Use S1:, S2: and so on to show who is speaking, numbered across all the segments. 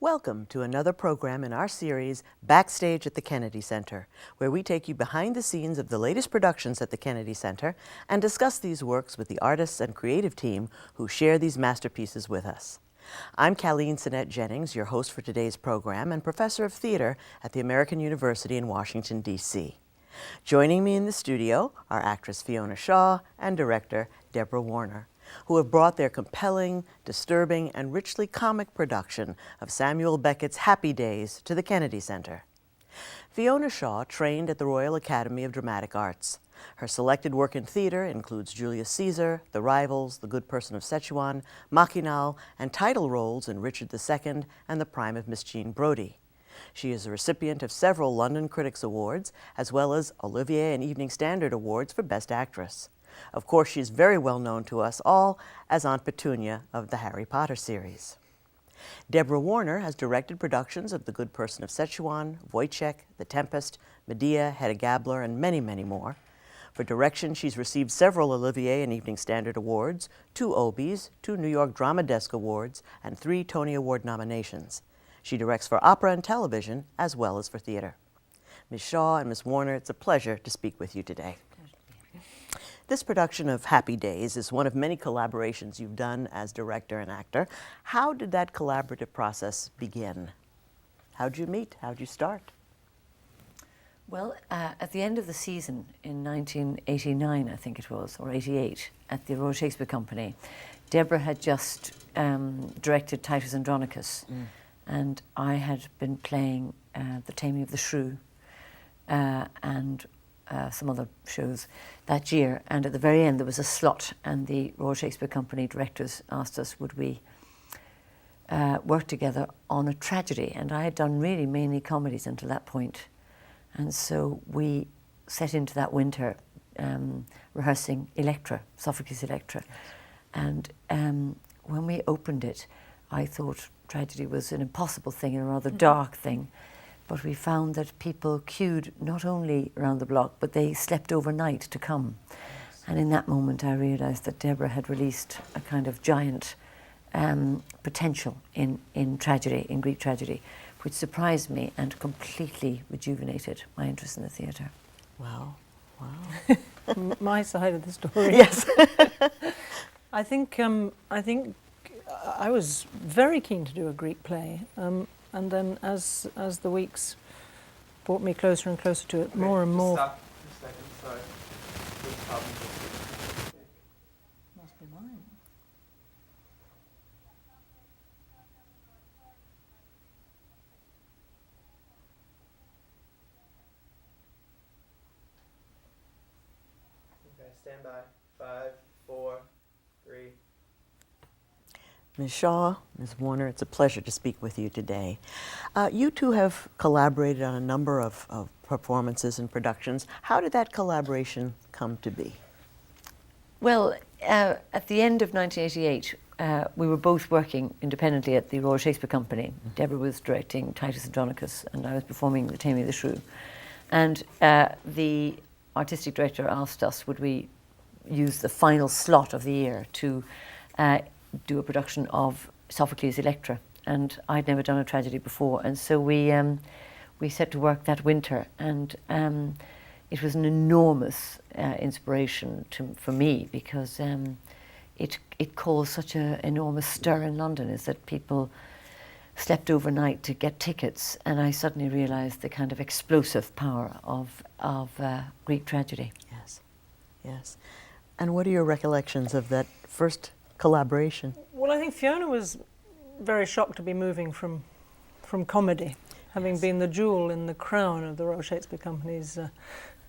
S1: Welcome to another program in our series, Backstage at the Kennedy Center, where we take you behind the scenes of the latest productions at the Kennedy Center and discuss these works with the artists and creative team who share these masterpieces with us. I'm Colleen Sinnette Jennings, your host for today's program and professor of theater at the American University in Washington, D.C. Joining me in the studio are actress Fiona Shaw and director Deborah Warner, who have brought their compelling, disturbing, and richly comic production of Samuel Beckett's Happy Days to the Kennedy Center. Fiona Shaw trained at the Royal Academy of Dramatic Arts. Her selected work in theater includes Julius Caesar, The Rivals, The Good Person of Szechuan, Machinal, and title roles in Richard II and The Prime of Miss Jean Brodie. She is a recipient of several London Critics Awards, as well as Olivier and Evening Standard Awards for Best Actress. Of course, she's very well known to us all as Aunt Petunia of the Harry Potter series. Deborah Warner has directed productions of The Good Person of Szechuan, Wojciech, The Tempest, Medea, Hedda Gabler, and many, many more. For direction, she's received several Olivier and Evening Standard Awards, 2 Obies, 2 New York Drama Desk Awards, and 3 Tony Award nominations. She directs for opera and television, as well as for theater. Ms. Shaw and Ms. Warner, it's a pleasure to speak with you today. This production of Happy Days is one of many collaborations you've done as director and actor. How did that collaborative process begin? How'd you meet? How'd you start?
S2: Well, at the end of the season in 1989, I think it was, or 88, at the Royal Shakespeare Company, Deborah had just directed Titus Andronicus, and I had been playing The Taming of the Shrew and some other shows that year, and at the very end there was a slot, and the Royal Shakespeare Company directors asked us would we work together on a tragedy, and I had done really mainly comedies until that point, and so we set into that winter rehearsing Electra, Sophocles' Electra, and when we opened it I thought tragedy was an impossible thing and a rather dark thing. But we found that people queued not only around the block, but they slept overnight to come. Yes. And in that moment I realized that Deborah had released a kind of giant potential in tragedy, in Greek tragedy, which surprised me and completely rejuvenated my interest in the theatre.
S1: Wow, wow.
S3: My side of the story.
S1: Yes.
S3: I think I was very keen to do a Greek play. And then as the weeks brought me closer and closer to it, more and more...
S4: Stop for a second, sorry. Please stop and just...
S3: Must be mine.
S4: Okay, stand by. 5, 4, 3...
S1: Ms. Shaw, Ms. Warner, it's a pleasure to speak with you today. You two have collaborated on a number of performances and productions. How did that collaboration come to be?
S2: Well, at the end of 1988, we were both working independently at the Royal Shakespeare Company. Deborah was directing Titus Andronicus, and I was performing The Taming of the Shrew. And the artistic director asked us would we use the final slot of the year to do a production of Sophocles' Electra, and I'd never done a tragedy before, and so we set to work that winter, and it was an enormous inspiration for me because it caused such an enormous stir in London, is that people slept overnight to get tickets, and I suddenly realised the kind of explosive power of Greek tragedy.
S1: Yes, yes. And what are your recollections of that first collaboration?
S3: Well, I think Fiona was very shocked to be moving from comedy, having been the jewel in the crown of the Royal Shakespeare Company's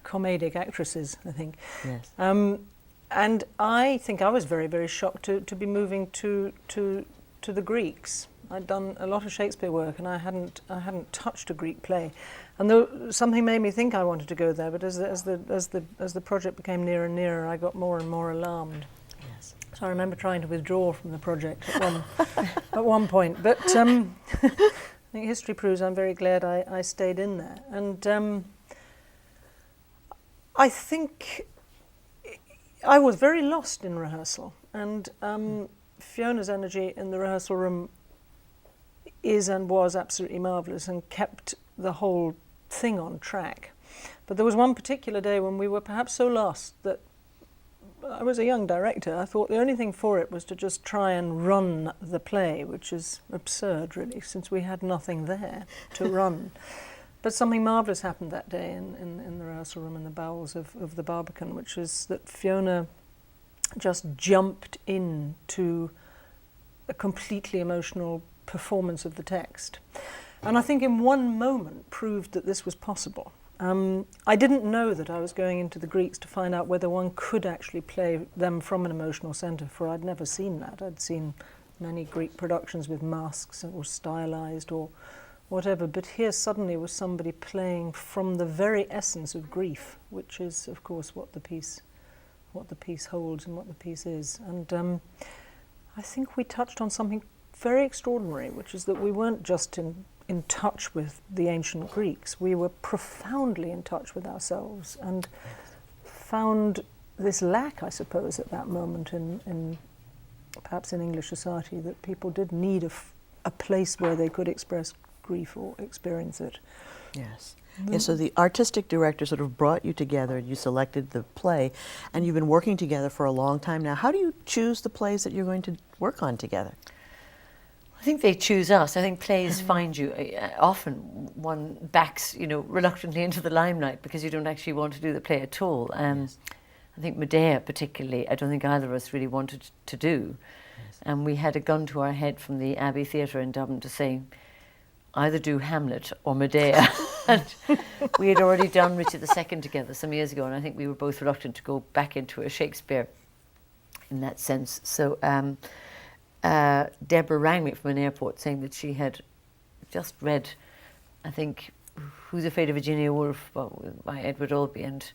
S3: comedic actresses, I think.
S1: Yes.
S3: And I think I was very, very shocked to be moving to the Greeks. I'd done a lot of Shakespeare work, and I hadn't touched a Greek play, and though something made me think I wanted to go there. But as the project became nearer and nearer, I got more and more alarmed.
S1: Yes.
S3: So I remember trying to withdraw from the project at one point. But I think history proves I'm very glad I stayed in there. And I think I was very lost in rehearsal, and Fiona's energy in the rehearsal room is and was absolutely marvellous and kept the whole thing on track. But there was one particular day when we were perhaps so lost that I was a young director. I thought the only thing for it was to just try and run the play, which is absurd, really, since we had nothing there to run. But something marvellous happened that day in the rehearsal room in the bowels of the Barbican, which is that Fiona just jumped into a completely emotional performance of the text. And I think in one moment proved that this was possible. I didn't know that I was going into the Greeks to find out whether one could actually play them from an emotional centre, for I'd never seen that. I'd seen many Greek productions with masks or stylized or whatever, but here suddenly was somebody playing from the very essence of grief, which is, of course, what the piece holds and what the piece is. And I think we touched on something very extraordinary, which is that we weren't just in touch with the ancient Greeks. We were profoundly in touch with ourselves and found this lack, I suppose, at that moment in perhaps in English society, that people did need a place where they could express grief or experience it.
S1: Yes. Yeah, so the artistic director sort of brought you together, you selected the play, and you've been working together for a long time now. How do you choose the plays that you're going to work on together?
S2: I think they choose us. I think plays find you. Often one backs, reluctantly into the limelight because you don't actually want to do the play at all.
S1: Yes.
S2: I think Medea particularly, I don't think either of us really wanted to do.
S1: Yes.
S2: And we had a gun to our head from the Abbey Theatre in Dublin to say, either do Hamlet or Medea. And we had already done Richard II together some years ago, and I think we were both reluctant to go back into a Shakespeare in that sense. So Deborah rang me from an airport saying that she had just read, I think, Who's Afraid of Virginia Woolf by Edward Albee, and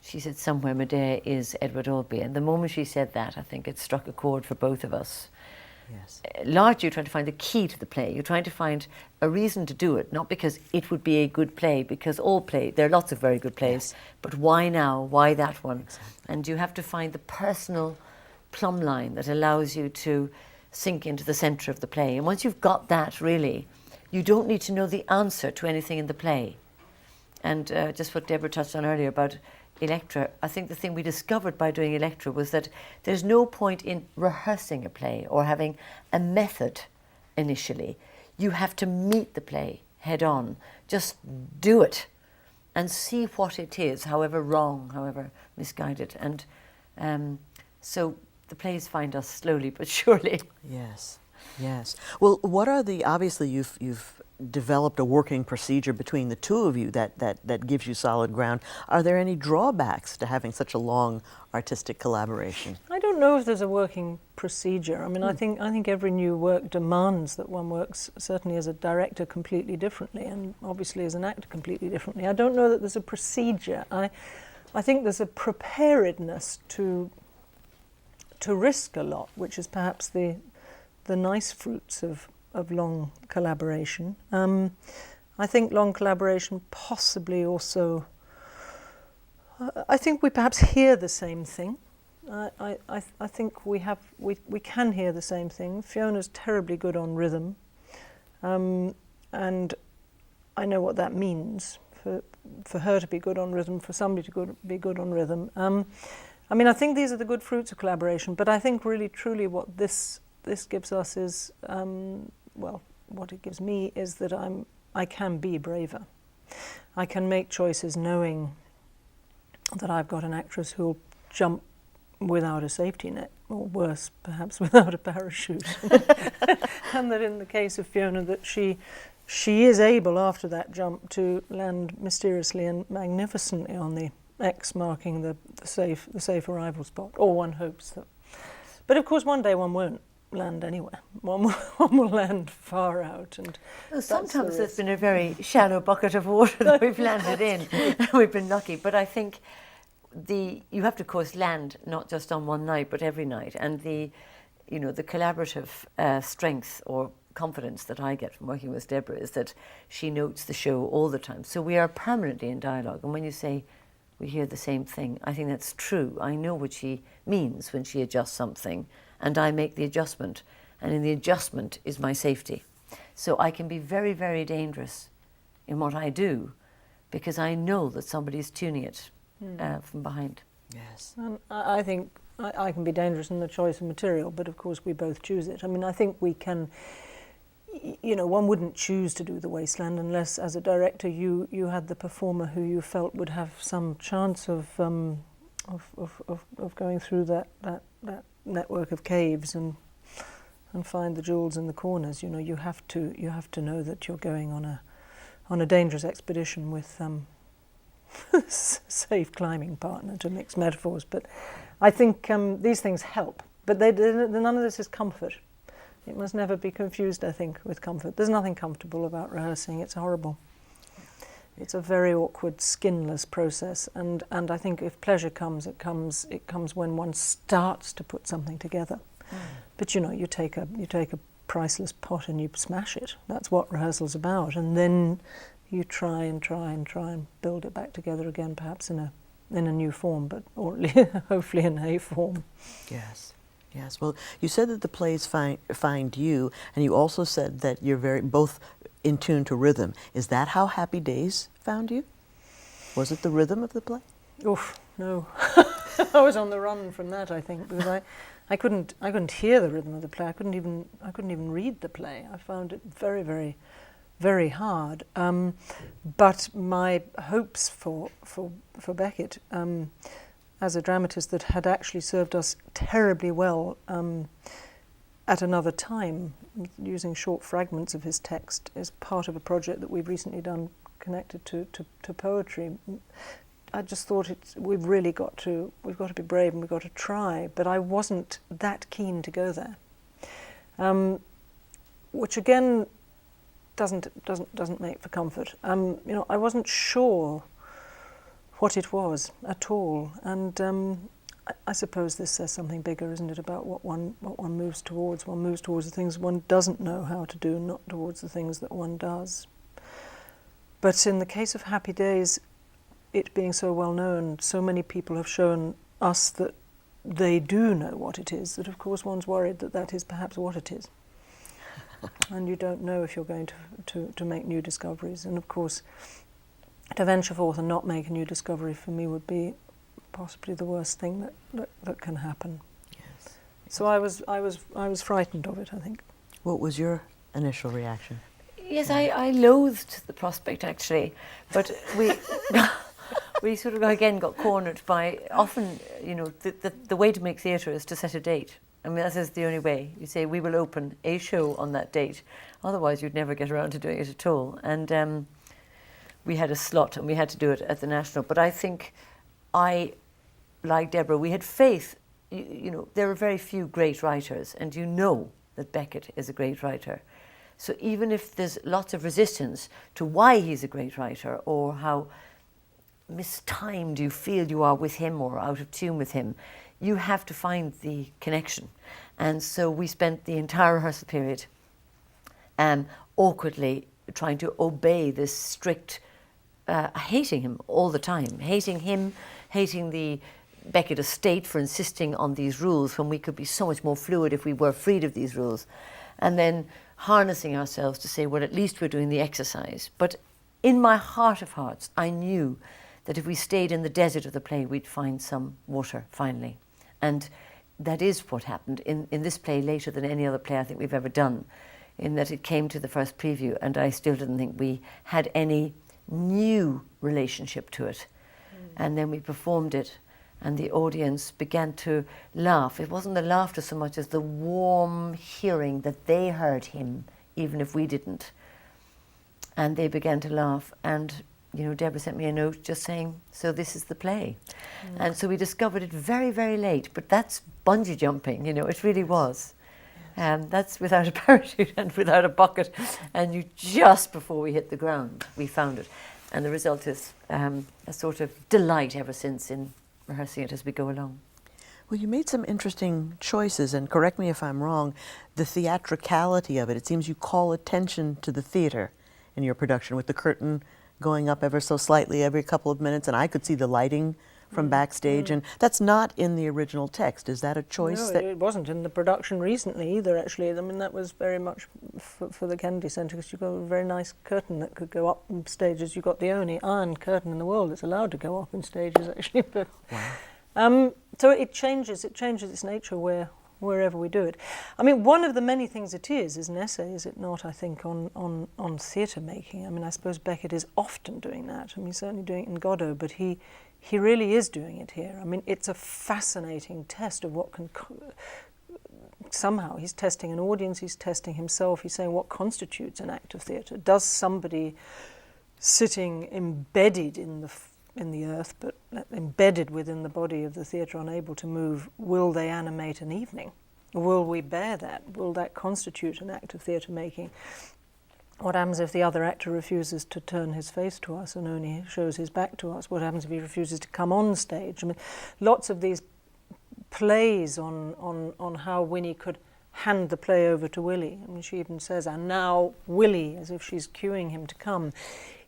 S2: she said somewhere Medea is Edward Albee. And the moment she said that, I think it struck a chord for both of us.
S1: Yes.
S2: Largely you're trying to find the key to the play. You're trying to find a reason to do it, not because it would be a good play, because there are lots of very good plays, yes. But why now? Why that one?
S1: Exactly.
S2: And you have to find the personal plumb line that allows you to sink into the centre of the play. And once you've got that, really, you don't need to know the answer to anything in the play. And just what Deborah touched on earlier about Electra, I think the thing we discovered by doing Electra was that there's no point in rehearsing a play or having a method initially. You have to meet the play head on. Just do it and see what it is, however wrong, however misguided. And so the plays find us slowly but surely.
S1: Yes, yes. Well, what are obviously you've developed a working procedure between the two of you that gives you solid ground. Are there any drawbacks to having such a long artistic collaboration?
S3: I don't know if there's a working procedure. I mean, I think every new work demands that one works, certainly as a director, completely differently, and obviously as an actor completely differently. I don't know that there's a procedure. I think there's a preparedness to risk a lot, which is perhaps the nice fruits of long collaboration. I think long collaboration possibly also, I think we perhaps hear the same thing. I think we can hear the same thing. Fiona's terribly good on rhythm, and I know what that means for her to be good on rhythm, for somebody to be good on rhythm. I mean, I think these are the good fruits of collaboration, but I think really truly what this gives us is, what it gives me is that I can be braver. I can make choices knowing that I've got an actress who'll jump without a safety net, or worse, perhaps without a parachute. And that in the case of Fiona, that she is able, after that jump, to land mysteriously and magnificently on the X marking the safe arrival spot, or one hopes that. But of course one day one won't land anywhere. One will land far out. And
S2: sometimes there's been a very shallow bucket of water that we've landed in. We've been lucky. But I think you have to, of course, land not just on one night, but every night. And the collaborative strength or confidence that I get from working with Deborah is that she notes the show all the time. So we are permanently in dialogue. And when you say we hear the same thing, I think that's true. I know what she means when she adjusts something, and I make the adjustment. And in the adjustment is my safety. So I can be very, very dangerous in what I do because I know that somebody's tuning it from behind.
S1: Yes.
S3: And I think I can be dangerous in the choice of material, but of course we both choose it. I mean, I think we can, you know, one wouldn't choose to do The Wasteland unless, as a director, you had the performer who you felt would have some chance of going through that network of caves and find the jewels in the corners. You know, you have to know that you're going on a dangerous expedition with safe climbing partner, to mix metaphors. But I think these things help. But none of this is comfort. It must never be confused, I think, with comfort. There's nothing comfortable about rehearsing. It's horrible. It's a very awkward, skinless process. And I think if pleasure comes, it comes when one starts to put something together. But you know, you take a priceless pot and you smash it. That's what rehearsal's about. And then you try and build it back together again, perhaps in a new form, but or hopefully in a form.
S1: Yes. Yes. Well, you said that the plays find you, and you also said that you're both in tune to rhythm. Is that how Happy Days found you? Was it the rhythm of the play?
S3: Oof, no. I was on the run from that, I think, because I couldn't hear the rhythm of the play. I couldn't even read the play. I found it very, very, very hard. But my hopes for Beckett, as a dramatist that had actually served us terribly well at another time, using short fragments of his text as part of a project that we've recently done connected to poetry. I just thought we've got to be brave and we've got to try, but I wasn't that keen to go there, which again doesn't make for comfort. You know, I wasn't sure what it was at all, and I suppose this says something bigger, isn't it, about what one moves towards. One moves towards the things one doesn't know how to do, not towards the things that one does. But in the case of Happy Days, it being so well known, so many people have shown us that they do know what it is, that of course one's worried that that is perhaps what it is. And you don't know if you're going to make new discoveries. And of course, to venture forth and not make a new discovery for me would be possibly the worst thing that can happen.
S1: Yes.
S3: So I was frightened of it, I think.
S1: What was your initial reaction?
S2: Yes, I loathed the prospect, actually, but we sort of again got cornered by often, you know, the way to make theatre is to set a date. I mean, that is the only way. You say, we will open a show on that date. Otherwise, you'd never get around to doing it at all. And we had a slot and we had to do it at the National. But I think like Deborah, we had faith. You know, there are very few great writers, and you know that Beckett is a great writer. So even if there's lots of resistance to why he's a great writer or how mistimed you feel you are with him or out of tune with him, you have to find the connection. And so we spent the entire rehearsal period awkwardly trying to obey this strict, hating him all the time, hating him, hating the Beckett estate for insisting on these rules when we could be so much more fluid if we were freed of these rules. And then harnessing ourselves to say, well, at least we're doing the exercise. But in my heart of hearts, I knew that if we stayed in the desert of the play, we'd find some water, finally. And that is what happened in this play later than any other play I think we've ever done, in that it came to the first preview, and I still didn't think we had any new relationship to it. And then we performed it, and the audience began to laugh. It wasn't the laughter so much as the warm hearing that they heard him, even if we didn't. And they began to laugh. And, you know, Deborah sent me a note just saying, so this is the play. And so we discovered it very, very late. But that's bungee jumping, you know, it really was. That's without a parachute and without a bucket. And you just before we hit the ground, we found it. And the result is a sort of delight ever since in rehearsing it as we go along.
S1: Well, you made some interesting choices, and correct me if I'm wrong, the theatricality of it. It seems you call attention to the theatre in your production with the curtain going up ever so slightly every couple of minutes, and I could see the lighting from Backstage, and that's not in the original text. Is that a choice?
S3: No, it wasn't in the production recently either, actually. I mean, that was very much for the Kennedy Centre, because you've got a very nice curtain that could go up on stages. You've got the only iron curtain in the world that's allowed to go up in stages, actually. But,
S1: Wow.
S3: so it changes its nature wherever we do it. I mean, one of the many things it is an essay, is it not, I think, on theatre making. I mean, I suppose Beckett is often doing that. I mean, he's certainly doing it in Godot, but he really is doing it here. I mean, it's a fascinating test of what can... Somehow he's testing an audience, he's testing himself, he's saying what constitutes an act of theatre. Does somebody sitting embedded in the earth, but embedded within the body of the theatre, unable to move, will they animate an evening? Will we bear that? Will that constitute an act of theatre making? What happens if the other actor refuses to turn his face to us and only shows his back to us? What happens if he refuses to come on stage? I mean, lots of these plays on how Winnie could hand the play over to Willie. I mean, she even says, "And now Willie," as if she's cueing him to come.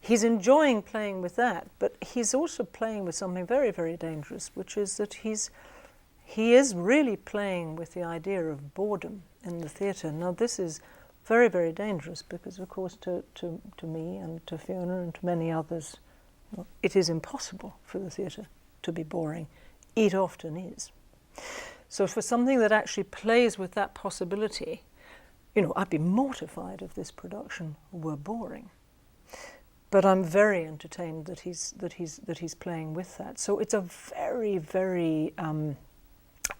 S3: He's enjoying playing with that, but he's also playing with something very, very dangerous, which is that he is really playing with the idea of boredom in the theatre. Now, this is very, very dangerous because, of course, to me and to Fiona and to many others, it is impossible for the theatre to be boring. It often is. So for something that actually plays with that possibility, I'd be mortified if this production were boring. But I'm very entertained that he's playing with that. So it's a very, very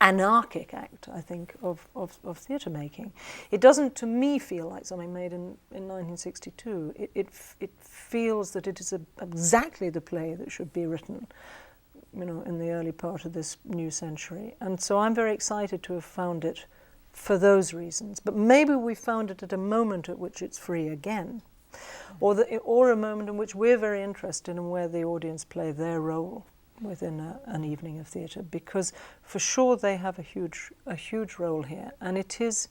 S3: anarchic act, I think, of theatre making. It doesn't, to me, feel like something made in 1962. It feels that it is exactly the play that should be written, in the early part of this new century. And so I'm very excited to have found it for those reasons. But maybe we found it at a moment at which it's free again. Or a moment in which we're very interested in where the audience play their role within an evening of theatre, because for sure they have a huge role here, and it is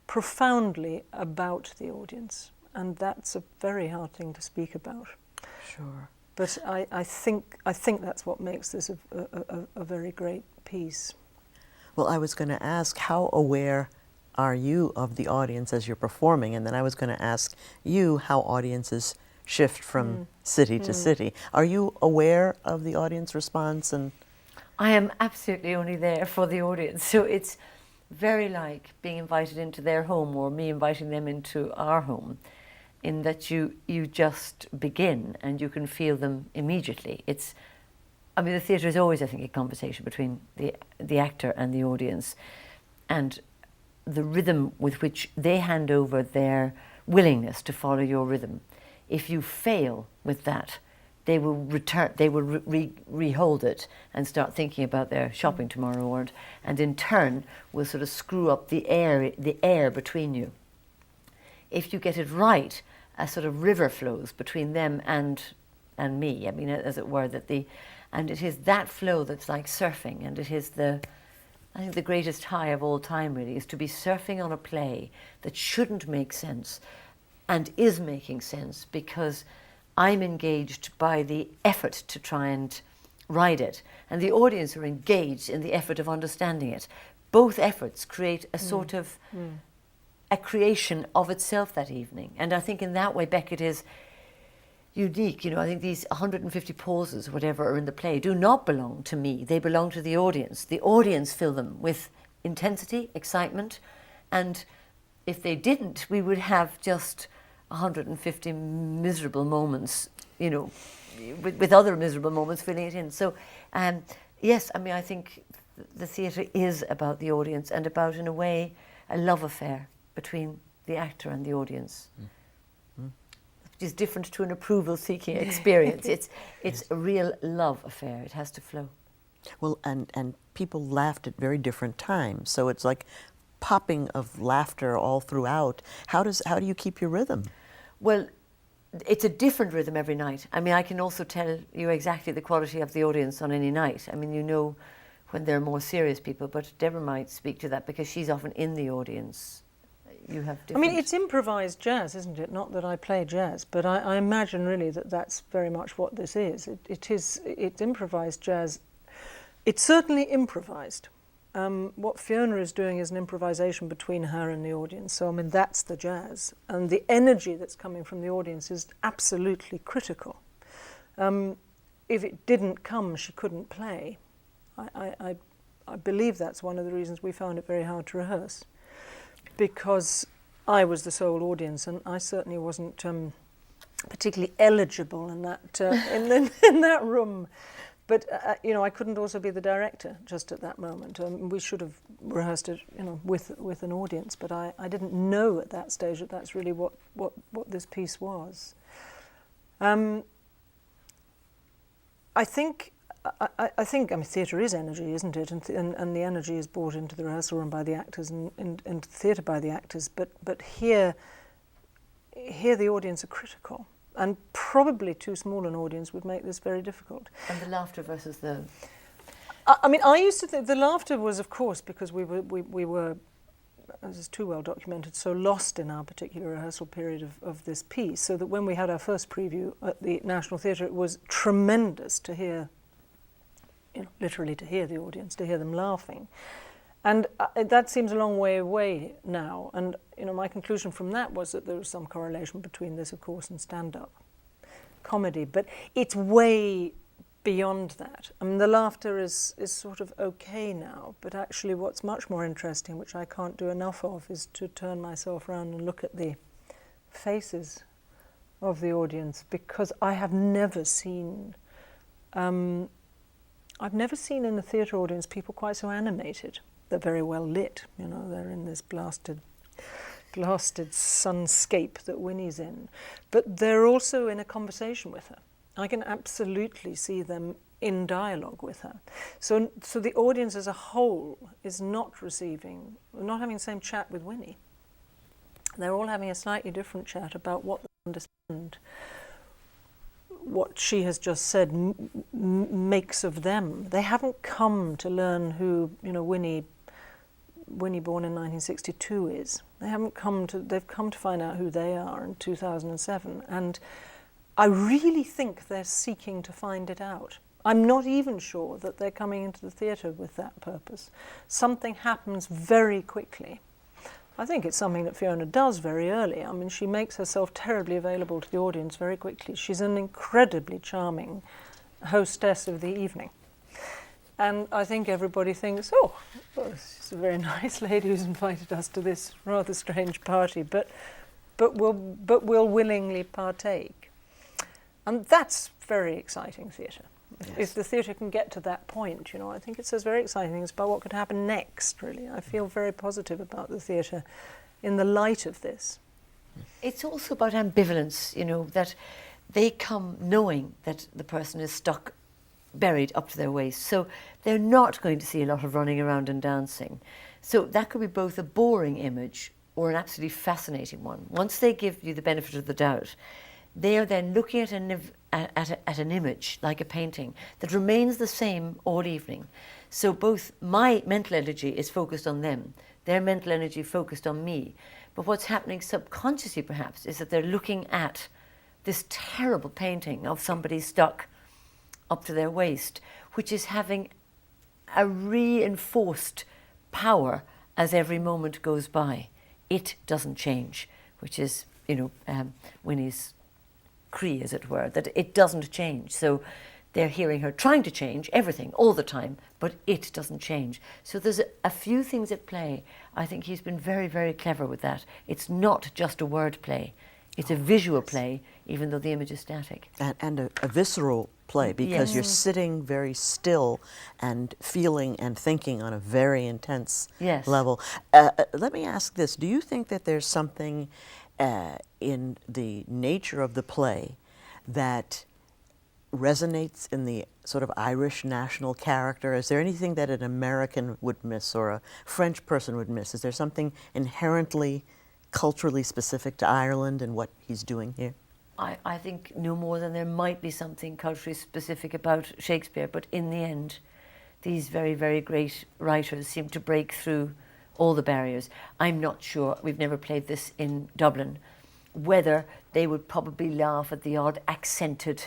S3: profoundly about the audience, and that's a very hard thing to speak about.
S1: Sure.
S3: But I think that's what makes this a very great piece.
S1: Well, I was going to ask, how aware are you of the audience as you're performing? And then I was going to ask you how audiences shift from city to city. Are you aware of the audience response? And
S2: I am absolutely only there for the audience. So it's very like being invited into their home or me inviting them into our home, in that you just begin and you can feel them immediately. The theatre is always, I think, a conversation between the actor and the audience, and the rhythm with which they hand over their willingness to follow your rhythm. If you fail with that, they will return. They will rehold it and start thinking about their shopping tomorrow, and in turn will sort of screw up the air between you. If you get it right, a sort of river flows between them and me. I mean, as it were, and it is that flow that's like surfing, and it is I think the greatest high of all time, really, is to be surfing on a play that shouldn't make sense and is making sense because I'm engaged by the effort to try and ride it, and the audience are engaged in the effort of understanding it. Both efforts create a sort of a creation of itself that evening, and I think in that way Beckett is unique. I think these 150 pauses, whatever, are in the play do not belong to me. They belong to the audience. The audience fill them with intensity, excitement, and if they didn't, we would have just 150 miserable moments, with other miserable moments filling it in. So, yes, I think the theatre is about the audience and about, in a way, a love affair between the actor and the audience. Which is different to an approval-seeking experience. It's a real love affair. It has to flow.
S1: Well, and people laughed at very different times, so it's like popping of laughter all throughout. How do you keep your rhythm?
S2: Well, it's a different rhythm every night. I can also tell you exactly the quality of the audience on any night. When they're more serious people, but Deborah might speak to that because she's often in the audience, you have
S3: I
S2: different...
S3: mean, it's improvised jazz, isn't it? Not that I play jazz, but I imagine really that that's very much what this is. It's improvised jazz. It's certainly improvised. What Fiona is doing is an improvisation between her and the audience. So, I mean, that's the jazz. And the energy that's coming from the audience is absolutely critical. If it didn't come, she couldn't play. I believe that's one of the reasons we found it very hard to rehearse, because I was the sole audience, and I certainly wasn't particularly eligible in that in that room. But you know, I couldn't also be the director just at that moment. We should have rehearsed it, you know, with an audience. But I didn't know at that stage that that's really what this piece was. I think theatre is energy, isn't it? And the energy is brought into the rehearsal room by the actors and into theatre by the actors. But here the audience are critical. And probably too small an audience would make this very difficult.
S2: And the laughter versus the...
S3: I mean, I used to think the laughter was, of course, because we were, as is too well documented, so lost in our particular rehearsal period of this piece, so that when we had our first preview at the National Theatre, it was tremendous to hear, you know, literally to hear the audience, to hear them laughing. And that seems a long way away now. And you know, my conclusion from that was that there was some correlation between this, of course, and stand-up comedy. But it's way beyond that. I mean, the laughter is sort of okay now. But actually, what's much more interesting, which I can't do enough of, is to turn myself around and look at the faces of the audience, because I have never seen. I've never seen in a theatre audience people quite so animated. They're very well lit, you know, they're in this blasted sunscape that Winnie's in. But they're also in a conversation with her. I can absolutely see them in dialogue with her. So the audience as a whole is not having the same chat with Winnie. They're all having a slightly different chat about what they understand, what she has just said makes of them. They haven't come to learn who, you know, Winnie born in 1962 is. They've come to find out who they are in 2007, and I really think they're seeking to find it out. I'm not even sure that they're coming into the theatre with that purpose. Something happens very quickly. I think it's something that Fiona does very early. I mean, she makes herself terribly available to the audience very quickly. She's an incredibly charming hostess of the evening. And I think everybody thinks, oh, well, she's a very nice lady who's invited us to this rather strange party, but will willingly partake. And that's very exciting theatre.
S1: Yes.
S3: If the theatre can get to that point, you know, I think it says very exciting things about what could happen next, really. I feel very positive about the theatre in the light of this.
S2: It's also about ambivalence, you know, that they come knowing that the person is stuck, buried up to their waist. So they're not going to see a lot of running around and dancing. So that could be both a boring image or an absolutely fascinating one. Once they give you the benefit of the doubt, they are then looking at an image, like a painting, that remains the same all evening. So both my mental energy is focused on them, their mental energy focused on me. But what's happening subconsciously, perhaps, is that they're looking at this terrible painting of somebody stuck up to their waist, which is having a reinforced power as every moment goes by. It doesn't change, which is, you know, Winnie's Cree, as it were, that it doesn't change. So they're hearing her trying to change everything all the time, but it doesn't change. So there's a few things at play. I think he's been very, very clever with that. It's not just a word play. It's a visual play, even though the image is static.
S1: And a visceral play, because you're sitting very still and feeling and thinking on a very intense level. Let me ask this. Do you think that there's something in the nature of the play that resonates in the sort of Irish national character? Is there anything that an American would miss or a French person would miss? Is there something inherently culturally specific to Ireland and what he's doing here?
S2: I think no more than there might be something culturally specific about Shakespeare, but in the end, these very, very great writers seem to break through all the barriers. I'm not sure, we've never played this in Dublin, whether they would probably laugh at the odd accented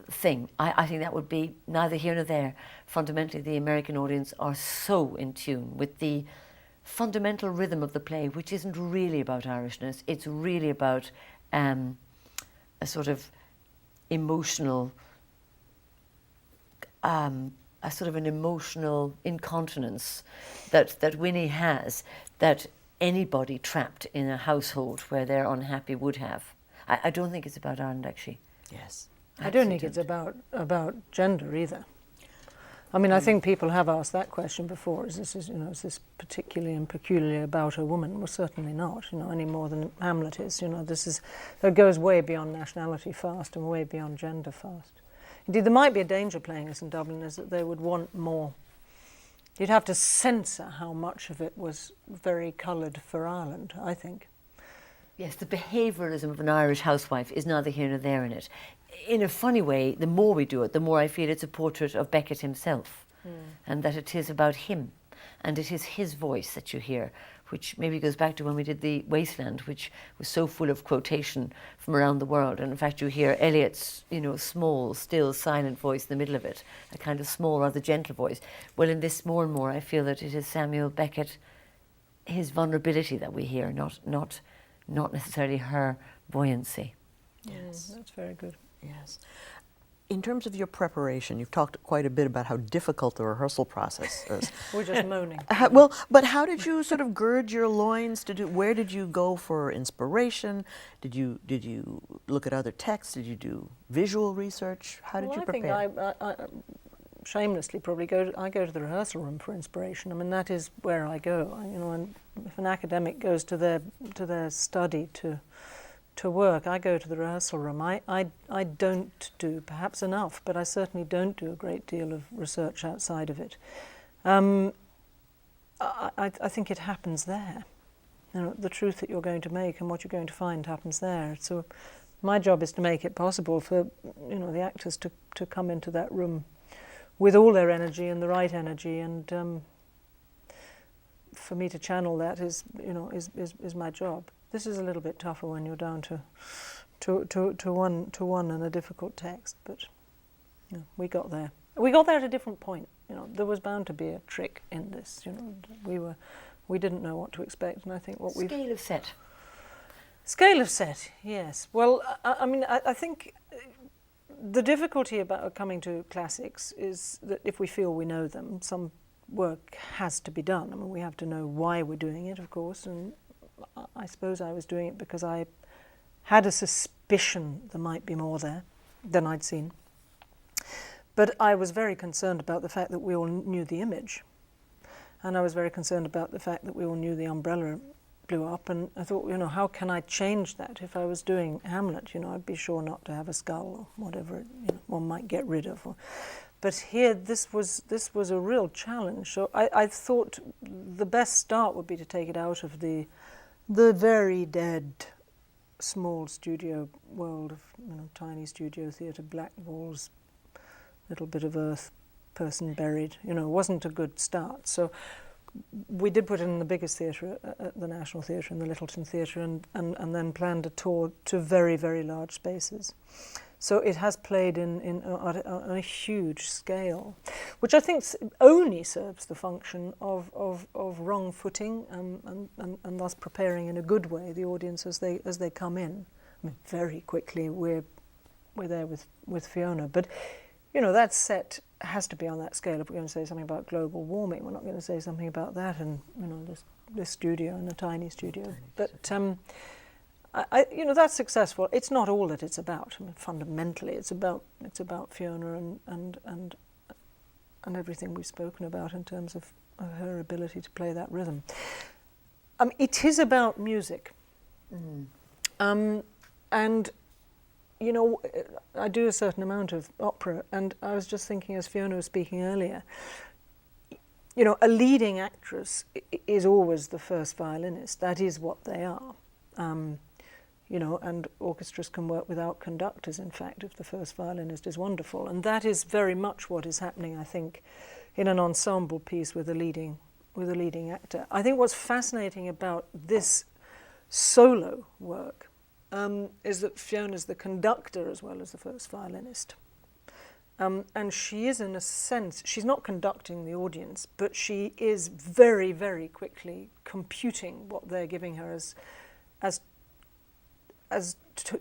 S2: thing. I think that would be neither here nor there. Fundamentally, the American audience are so in tune with the fundamental rhythm of the play, which isn't really about Irishness. It's really about a sort of emotional, a sort of an emotional incontinence that Winnie has, that anybody trapped in a household where they're unhappy would have. I don't think it's about Ireland, actually.
S1: Yes.
S3: I don't think it's about gender either. I mean, I think people have asked that question before. Is this particularly and peculiarly about a woman? Well, certainly not. Any more than Hamlet is. That goes way beyond nationality fast and way beyond gender fast. Indeed, there might be a danger playing this in Dublin, is that they would want more. You'd have to censor how much of it was very coloured for Ireland, I think.
S2: Yes, the behaviouralism of an Irish housewife is neither here nor there in it. In a funny way, the more we do it, the more I feel it's a portrait of Beckett himself, and that it is about him, and it is his voice that you hear, which maybe goes back to when we did The Wasteland, which was so full of quotation from around the world. And in fact, you hear Eliot's, small, still, silent voice in the middle of it, a kind of small, rather gentle voice. Well, in this more and more, I feel that it is Samuel Beckett, his vulnerability that we hear, not necessarily her buoyancy.
S1: Yes.
S3: That's very good.
S1: Yes. In terms of your preparation, you've talked quite a bit about how difficult the rehearsal process is.
S3: We're just moaning.
S1: But how did you sort of gird your loins to do? Where did you go for inspiration? Did you look at other texts? Did you do visual research? How did you prepare?
S3: I think I shamelessly probably I go to the rehearsal room for inspiration. I mean, that is where I go. And if an academic goes to their study to work, I go to the rehearsal room. I don't do perhaps enough, but I certainly don't do a great deal of research outside of it. I think it happens there. The truth that you're going to make and what you're going to find happens there. So my job is to make it possible for the actors to come into that room with all their energy and the right energy, and for me to channel that is my job. This is a little bit tougher when you're down to one and a difficult text, but we got there. We got there at a different point. There was bound to be a trick in this. We didn't know what to expect, and I think what we
S2: Scale of set.
S3: Scale of set, yes. Well, I think the difficulty about coming to classics is that if we feel we know them, some work has to be done. I mean, we have to know why we're doing it, of course, and I suppose I was doing it because I had a suspicion there might be more there than I'd seen. But I was very concerned about the fact that we all knew the image. And I was very concerned about the fact that we all knew the umbrella blew up. And I thought, how can I change that? If I was doing Hamlet, I'd be sure not to have a skull or whatever one might get rid of. But here, this was a real challenge. So I thought the best start would be to take it out of the very dead, small studio world of tiny studio theatre, black walls, little bit of earth, person buried. It wasn't a good start. So we did put it in the biggest theatre at the National Theatre and the Littleton Theatre, and then planned a tour to very, very large spaces. So it has played on a huge scale, which I think only serves the function of wrong footing and thus preparing in a good way the audience as they come in. I mean, very quickly we're there with Fiona, but that set has to be on that scale. If we're going to say something about global warming, we're not going to say something about that in this studio, in a tiny studio. But that's successful. It's not all that it's about. I mean, fundamentally, it's about Fiona and everything we've spoken about in terms of her ability to play that rhythm. It is about music, and I do a certain amount of opera, and I was just thinking, as Fiona was speaking earlier, a leading actress is always the first violinist. That is what they are. And orchestras can work without conductors, in fact, if the first violinist is wonderful. And that is very much what is happening, I think, in an ensemble piece with a leading with a leading actor. I think what's fascinating about this solo work is that Fiona's the conductor as well as the first violinist. And she is, in a sense, she's not conducting the audience, but she is very, very quickly computing what they're giving her as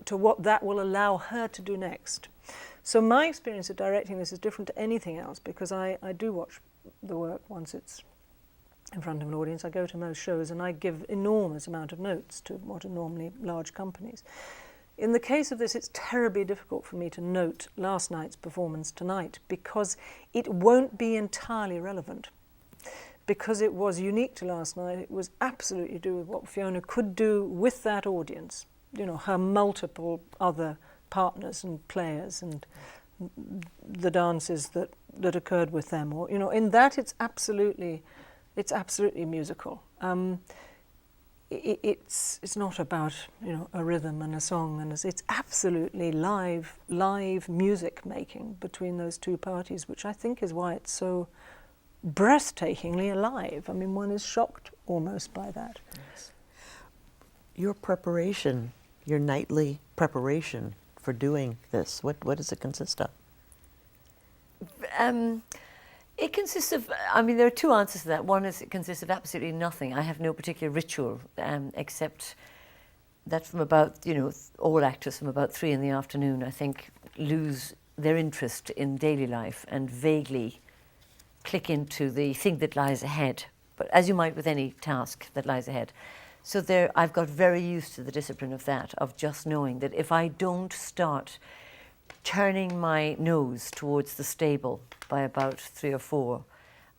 S3: to what that will allow her to do next. So my experience of directing this is different to anything else, because I do watch the work once it's in front of an audience. I go to most shows and I give enormous amount of notes to what are normally large companies. In the case of this, it's terribly difficult for me to note last night's performance tonight, because it won't be entirely relevant. Because it was unique to last night, it was absolutely to do with what Fiona could do with that audience. You know, her multiple other partners and players and the dances that occurred with them. Or, you know, in that it's absolutely musical. It's not about, you know, a rhythm and a song, and it's absolutely live music making between those two parties, which I think is why it's so breathtakingly alive. I mean, one is shocked almost by that.
S1: Yes. Your preparation, your nightly preparation for doing this, what does it consist of?
S2: It consists of, I mean, there are two answers to that. One is it consists of absolutely nothing. I have no particular ritual, except that from about, you know, all actors from about 3 p.m, I think, lose their interest in daily life and vaguely click into the thing that lies ahead, but as you might with any task that lies ahead. So there, I've got very used to the discipline of that, of just knowing that if I don't start turning my nose towards the stable by about 3 or 4,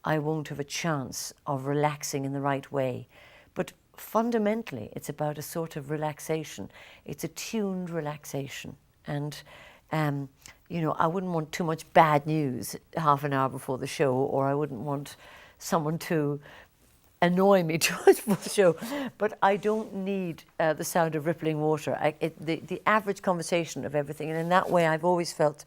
S2: I won't have a chance of relaxing in the right way. But fundamentally, it's about a sort of relaxation. It's a tuned relaxation. And, you know, I wouldn't want too much bad news half an hour before the show, or I wouldn't want someone to annoy me too much before the show. But I don't need the sound of rippling water. The average conversation of everything. And in that way, I've always felt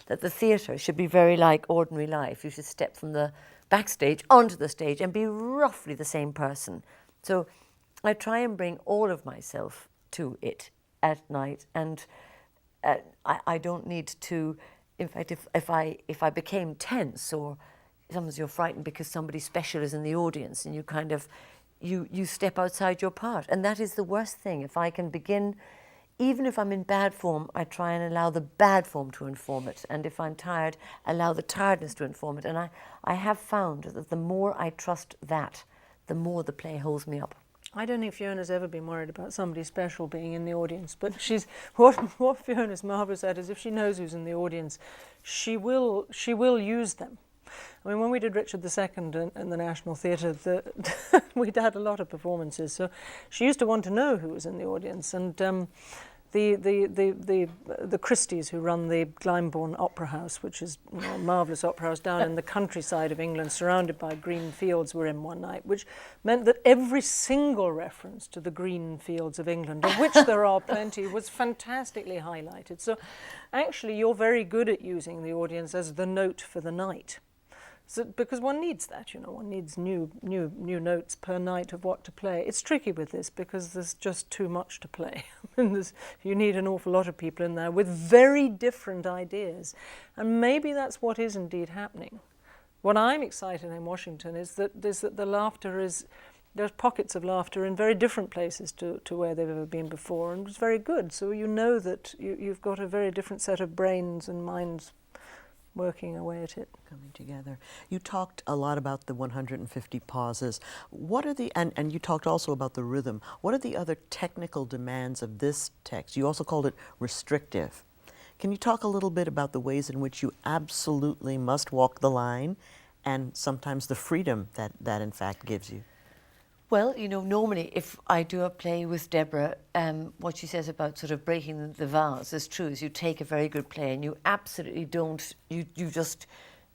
S2: that the theatre should be very like ordinary life. You should step from the backstage onto the stage and be roughly the same person. So I try and bring all of myself to it at night, and I don't need to. In fact, if I became tense, or sometimes you're frightened because somebody special is in the audience, and you kind of you step outside your part, and that is the worst thing. If I can begin, even if I'm in bad form, I try and allow the bad form to inform it, and if I'm tired, allow the tiredness to inform it. And I have found that the more I trust that, the more the play holds me up.
S3: I don't think Fiona's ever been worried about somebody special being in the audience, but what Fiona's marvellous at is if she knows who's in the audience, she will use them. I mean, when we did Richard II in the National Theatre, we'd had a lot of performances, so she used to want to know who was in the audience. And the Christies, who run the Glyndebourne Opera House, which is, you know, a marvellous opera house down in the countryside of England, surrounded by green fields, were in one night, which meant that every single reference to the green fields of England, of which there are plenty, was fantastically highlighted. So actually, you're very good at using the audience as the note for the night. So, because one needs that, you know, one needs new notes per night of what to play. It's tricky with this because there's just too much to play. You need an awful lot of people in there with very different ideas. And maybe that's what is indeed happening. What I'm excited in Washington is that the laughter is, there's pockets of laughter in very different places to where they've ever been before, and it's very good. So you know that you've got a very different set of brains and minds working away at it.
S1: Coming together. You talked a lot about the 150 pauses. What are the, and you talked also about the rhythm. What are the other technical demands of this text? You also called it restrictive. Can you talk a little bit about the ways in which you absolutely must walk the line, and sometimes the freedom that in fact gives you?
S2: Well, you know, normally if I do a play with Deborah, what she says about sort of breaking the vase is true. Is you take a very good play and you absolutely don't, you just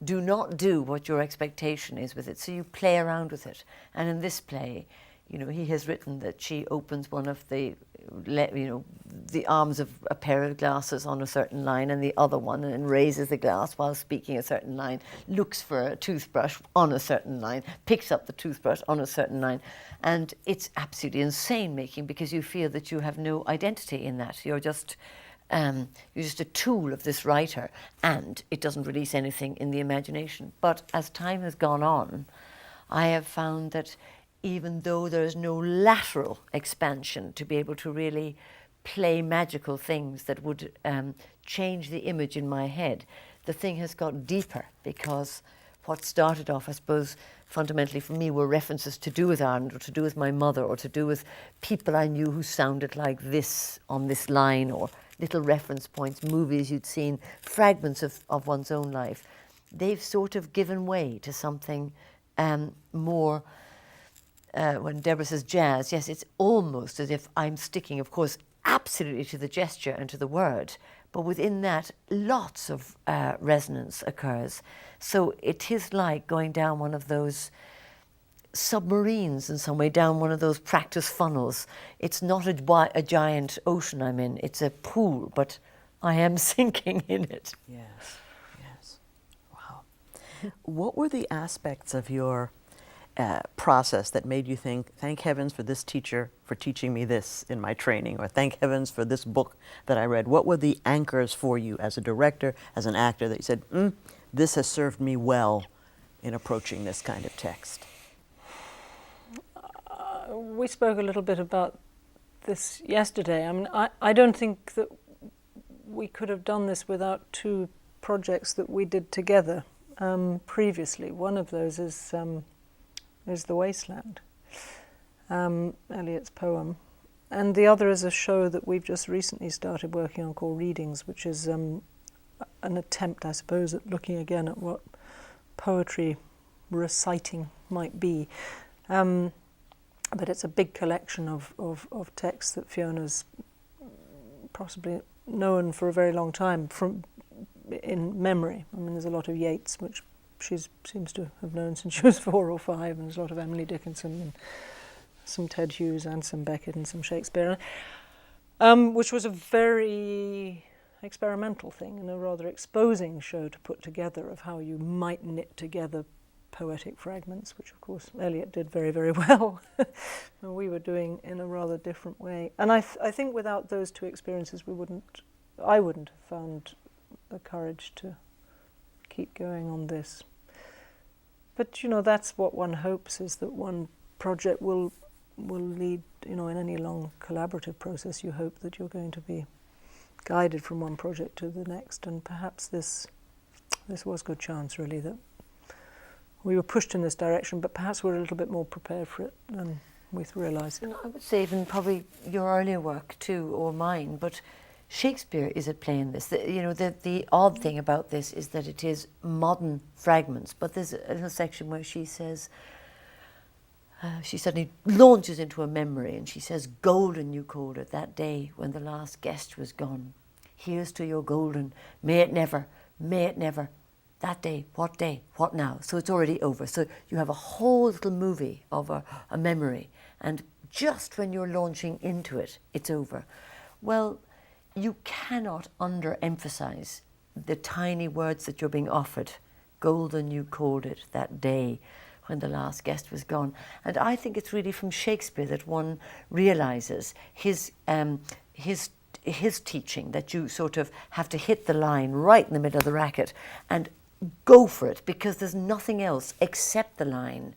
S2: do not do what your expectation is with it. So you play around with it. And in this play, you know, he has written that she opens one of the the arms of a pair of glasses on a certain line and the other one, and raises the glass while speaking a certain line, looks for a toothbrush on a certain line, picks up the toothbrush on a certain line. And it's absolutely insane making, because you feel that you have no identity in that. You're just a tool of this writer, and it doesn't release anything in the imagination. But as time has gone on, I have found that even though there's no lateral expansion to be able to really play magical things that would change the image in my head, the thing has got deeper, because what started off, I suppose, fundamentally for me were references to do with Ireland, or to do with my mother, or to do with people I knew who sounded like this on this line, or little reference points, movies you'd seen, fragments of one's own life. They've sort of given way to something more. When Deborah says jazz, yes, it's almost as if I'm sticking, of course, absolutely to the gesture and to the word, but within that, lots of resonance occurs. So it is like going down one of those submarines in some way, down one of those practice funnels. It's not a giant ocean I'm in, it's a pool, but I am sinking in it.
S1: Yes, yes. Wow. What were the aspects of your process that made you think, thank heavens for this teacher for teaching me this in my training, or thank heavens for this book that I read? What were the anchors for you as a director, as an actor, that you said, this has served me well in approaching this kind of text?
S3: We spoke a little bit about this yesterday. I mean, I don't think that we could have done this without two projects that we did together previously. One of those is The Wasteland, Eliot's poem. And the other is a show that we've just recently started working on called Readings, which is an attempt, I suppose, at looking again at what poetry reciting might be. But it's a big collection of texts that Fiona's possibly known for a very long time in memory. I mean, there's a lot of Yeats, which she seems to have known since she was 4 or 5, and there's a lot of Emily Dickinson and some Ted Hughes and some Beckett and some Shakespeare, which was a very experimental thing and a rather exposing show to put together, of how you might knit together poetic fragments, which of course Eliot did very, very well, and we were doing in a rather different way. And I think without those two experiences I wouldn't have found the courage to keep going on this. But that's what one hopes, is that one project will lead, in any long collaborative process, you hope that you're going to be guided from one project to the next, and perhaps this was good chance, really, that we were pushed in this direction, but perhaps we're a little bit more prepared for it than we realised.
S2: I would say even probably your earlier work too, or mine, but Shakespeare is at play in this. The odd thing about this is that it is modern fragments, but there's a little section where she says, she suddenly launches into a memory, and she says, "Golden you called it, that day when the last guest was gone. Here's to your golden, may it never, that day, what now?" So it's already over. So you have a whole little movie of a memory, and just when you're launching into it, it's over. Well, you cannot underemphasize the tiny words that you're being offered. Golden you called it, that day when the last guest was gone. And I think it's really from Shakespeare that one realizes his teaching, that you sort of have to hit the line right in the middle of the racket and go for it, because there's nothing else except the line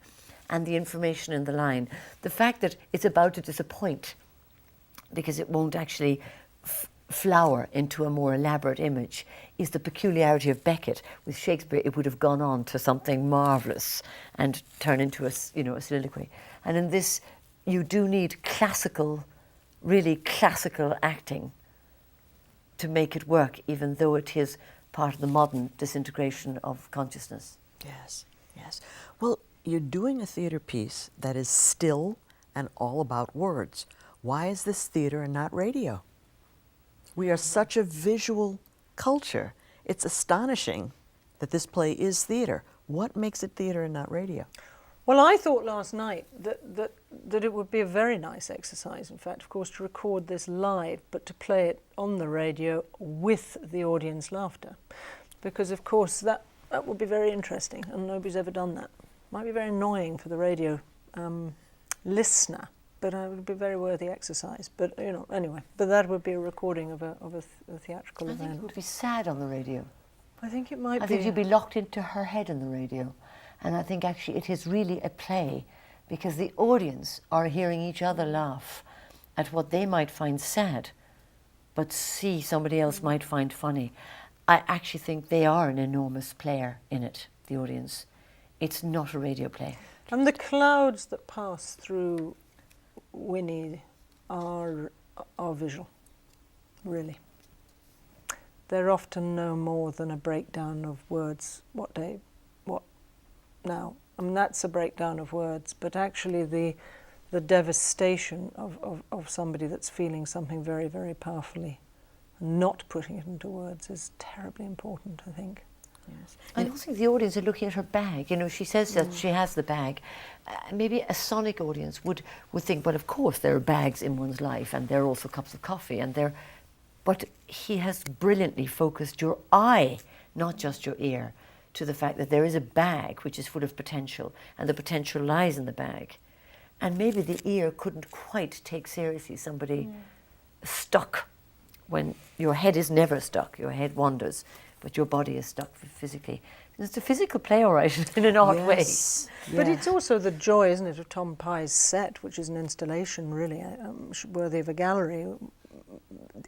S2: and the information in the line. The fact that it's about to disappoint because it won't actually flower into a more elaborate image is the peculiarity of Beckett. With Shakespeare, it would have gone on to something marvellous and turn into a soliloquy. And in this, you do need really classical acting to make it work, even though it is part of the modern disintegration of consciousness.
S1: Yes, yes. Well, you're doing a theater piece that is still and all about words. Why is this theater and not radio? We are such a visual culture. It's astonishing that this play is theater. What makes it theater and not radio?
S3: Well, I thought last night that that it would be a very nice exercise, in fact, of course, to record this live, but to play it on the radio with the audience laughter. Because, of course, that would be very interesting, and nobody's ever done that. Might be very annoying for the radio listener, but it would be a very worthy exercise. But, you know, anyway, but that would be a recording of a theatrical event.
S2: I think it would be sad on the radio.
S3: I think it might be.
S2: I think you'd be locked into her head on the radio. And I think actually it is really a play, because the audience are hearing each other laugh at what they might find sad, but see somebody else might find funny. I actually think they are an enormous player in it, the audience. It's not a radio play.
S3: And the clouds that pass through Winnie are visual, really. They're often no more than a breakdown of words. What now? I mean, that's a breakdown of words, but actually the devastation of somebody that's feeling something very, very powerfully, and not putting it into words is terribly important, I think.
S2: Yes. I also think the audience are looking at her bag. You know, she says that she has the bag. Maybe a sonic audience would think, well, of course there are bags in one's life, and there are also cups of coffee, but he has brilliantly focused your eye, not just your ear, to the fact that there is a bag which is full of potential, and the potential lies in the bag. And maybe the ear couldn't quite take seriously somebody stuck, when your head is never stuck, your head wanders, but your body is stuck physically. It's a physical play, all right, in an odd way.
S3: But it's also the joy, isn't it, of Tom Pye's set, which is an installation really worthy of a gallery,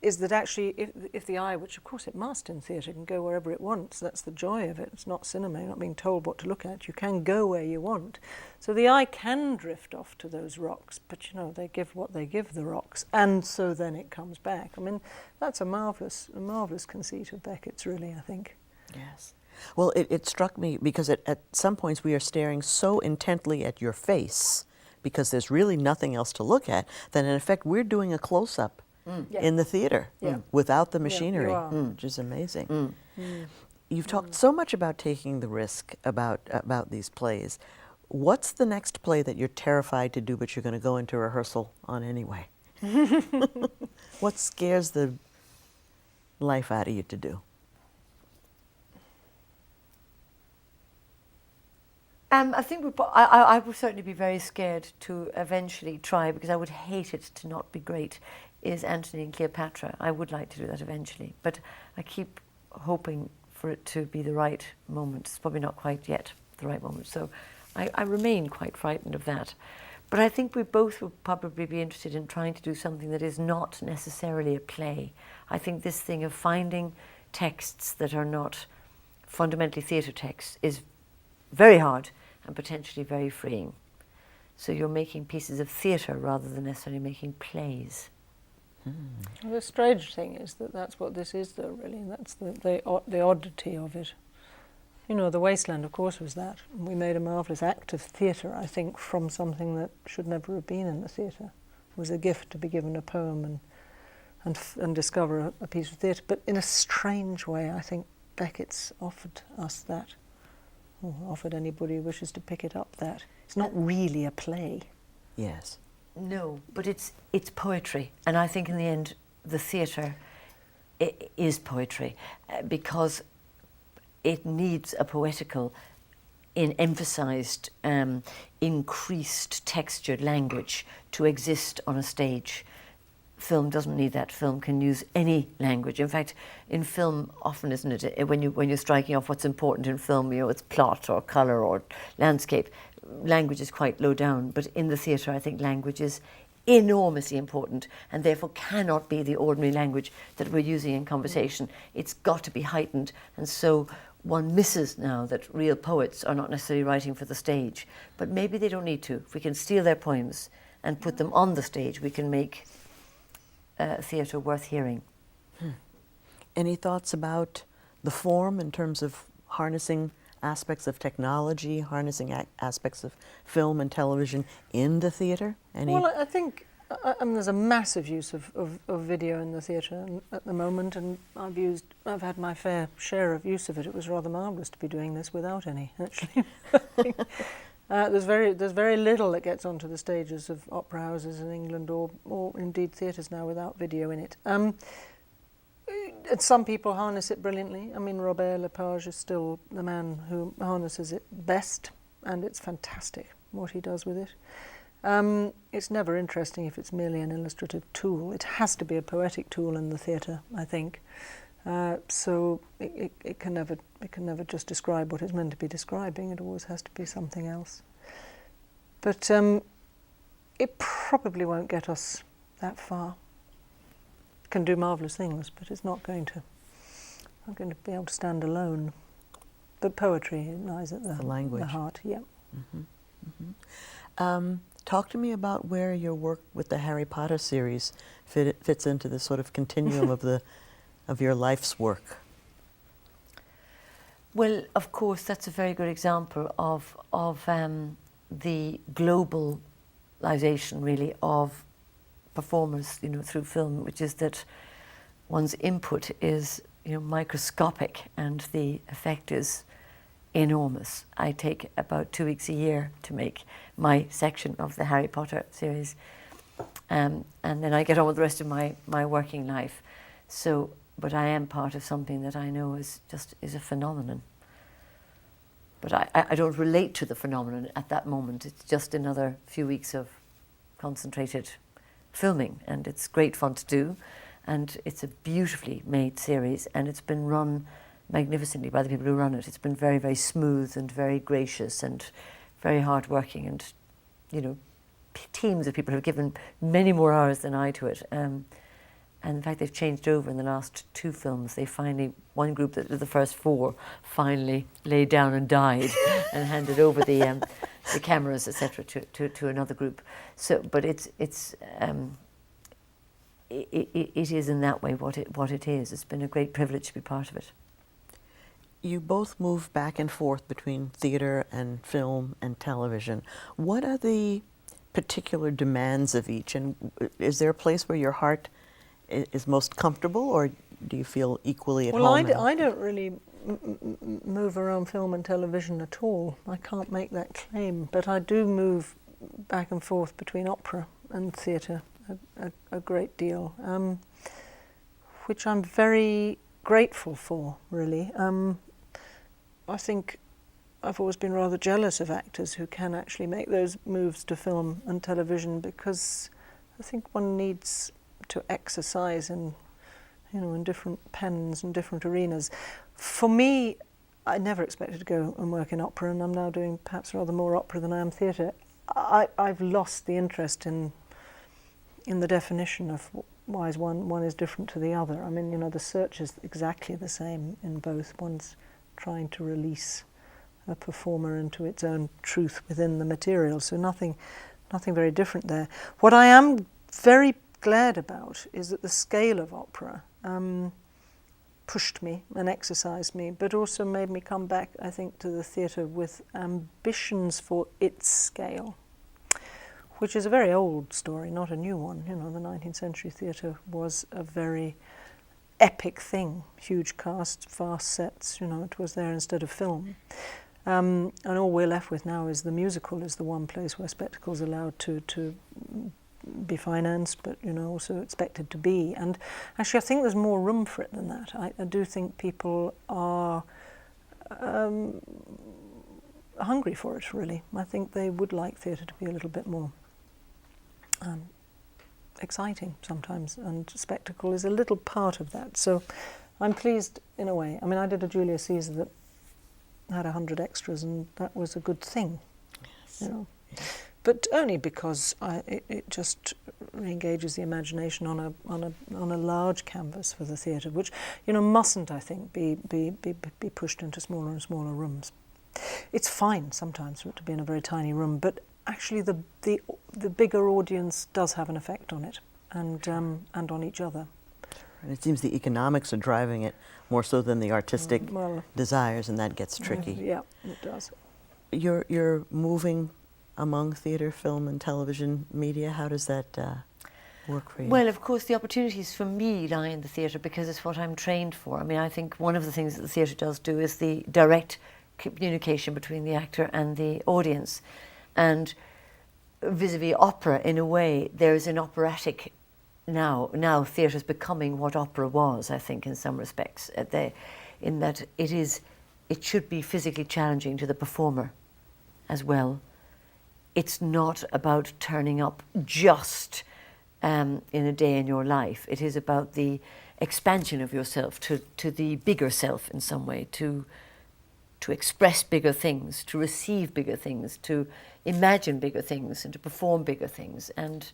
S3: is that actually if the eye, which of course it must in theatre, can go wherever it wants, that's the joy of it. It's not cinema, you're not being told what to look at. You can go where you want. So the eye can drift off to those rocks, but you know, they give what they give the rocks, and so then it comes back. I mean, that's a marvellous conceit of Beckett's, really, I think.
S1: Yes. Well, it struck me because at some points we are staring so intently at your face because there's really nothing else to look at that in effect we're doing a close-up in the theater without the machinery, which is amazing. You've talked so much about taking the risk about these plays. What's the next play that you're terrified to do but you're going to go into rehearsal on anyway? What scares the life out of you to do?
S2: I think I would certainly be very scared to eventually try, because I would hate it to not be great, is Antony and Cleopatra. I would like to do that eventually, but I keep hoping for it to be the right moment. It's probably not quite yet the right moment, so I remain quite frightened of that. But I think we both would probably be interested in trying to do something that is not necessarily a play. I think this thing of finding texts that are not fundamentally theatre texts is very hard and potentially very freeing. So you're making pieces of theatre rather than necessarily making plays.
S3: Well, the strange thing is that that's what this is, though, really. That's the oddity of it. You know, The Wasteland, of course, was that. We made a marvellous act of theatre, I think, from something that should never have been in the theatre. It was a gift to be given a poem and discover a piece of theatre. But in a strange way, I think Beckett's offered us that. Or offered anybody who wishes to pick it up that. It's not really a play.
S1: Yes.
S2: No, but it's poetry. And I think in the end, the theatre is poetry, because it needs a poetical, emphasised, increased textured language to exist on a stage. Film doesn't need that. Film can use any language. In fact, in film, often, isn't it, when you're striking off what's important in film, you know, it's plot or colour or landscape. Language is quite low down, but in the theatre, I think language is enormously important, and therefore cannot be the ordinary language that we're using in conversation. It's got to be heightened, and so one misses now that real poets are not necessarily writing for the stage, but maybe they don't need to. If we can steal their poems and put them on the stage, we can make theatre worth hearing.
S1: Any thoughts about the form in terms of harnessing aspects of technology, harnessing aspects of film and television in the theatre?
S3: Well, I think there's a massive use of video in the theatre at the moment, and I've had my fair share of use of it. It was rather marvellous to be doing this without any, actually. There's very little that gets onto the stages of opera houses in England, or indeed theatres now, without video in it. Some people harness it brilliantly. I mean, Robert Lepage is still the man who harnesses it best, and it's fantastic what he does with it. It's never interesting if it's merely an illustrative tool. It has to be a poetic tool in the theatre, I think. So it can never just describe what it's meant to be describing. It always has to be something else. But it probably won't get us that far. It can do marvellous things, but it's not going to be able to stand alone. But poetry lies at the
S1: language,
S3: the heart. Yeah.
S1: Mm-hmm. Mm-hmm. Talk to me about where your work with the Harry Potter series fits into the sort of continuum of your life's work.
S2: Well, of course, that's a very good example of the globalization, really, of performers, through film, which is that one's input is, microscopic, and the effect is enormous. I take about 2 weeks a year to make my section of the Harry Potter series, and then I get on with the rest of my working life. So, but I am part of something that I know is a phenomenon. But I don't relate to the phenomenon at that moment. It's just another few weeks of concentrated filming, and it's great fun to do, and it's a beautifully made series, and it's been run magnificently by the people who run it. It's been very, very smooth and very gracious and very hard-working, and, teams of people have given many more hours than I to it. And in fact, they've changed over in the last 2 films. They finally, one group that did the first 4 finally laid down and died and handed over the cameras, etc., to another group. So, but it is in that way what it is. It's been a great privilege to be part of it.
S1: You both move back and forth between theater and film and television. What are the particular demands of each, and is there a place where your heart is most comfortable, or do you feel equally at home?
S3: Well, I don't really move around film and television at all. I can't make that claim, but I do move back and forth between opera and theatre a great deal, which I'm very grateful for, really. I think I've always been rather jealous of actors who can actually make those moves to film and television, because I think one needs to exercise in different pens and different arenas. For me, I never expected to go and work in opera, and I'm now doing perhaps rather more opera than I am theatre. I've lost the interest in the definition of why is one is different to the other. I mean, the search is exactly the same in both. One's trying to release a performer into its own truth within the material, so nothing very different there. What I am very glad about is that the scale of opera pushed me and exercised me, but also made me come back, I think, to the theatre with ambitions for its scale, which is a very old story, not a new one. The 19th century theatre was a very epic thing, huge casts, fast sets, it was there instead of film. And all we're left with now is the musical is the one place where spectacle's allowed to be financed, but also expected to be. And actually I think there's more room for it than that. I do think people are hungry for it, really. I think they would like theatre to be a little bit more exciting sometimes, and spectacle is a little part of that. So I'm pleased in a way. I mean, I did a Julius Caesar that had 100 extras, and that was a good thing. Yes. But only because it just engages the imagination on a large canvas for the theatre, which mustn't, I think, be pushed into smaller and smaller rooms. It's fine sometimes for it to be in a very tiny room, but actually the bigger audience does have an effect on it, and on each other.
S1: And it seems the economics are driving it more so than the artistic desires, and that gets tricky.
S3: Yeah, it does.
S1: You're moving among theatre, film, and television media. How does that work for you?
S2: Well, of course, the opportunities for me lie in the theatre, because it's what I'm trained for. I mean, I think one of the things that the theatre does do is the direct communication between the actor and the audience. And vis-a-vis opera, in a way, there's an operatic now theatre is becoming what opera was, I think, in some respects, in that it should be physically challenging to the performer as well. It's not about turning up just in a day in your life. It is about the expansion of yourself to the bigger self in some way, to express bigger things, to receive bigger things, to imagine bigger things, and to perform bigger things. And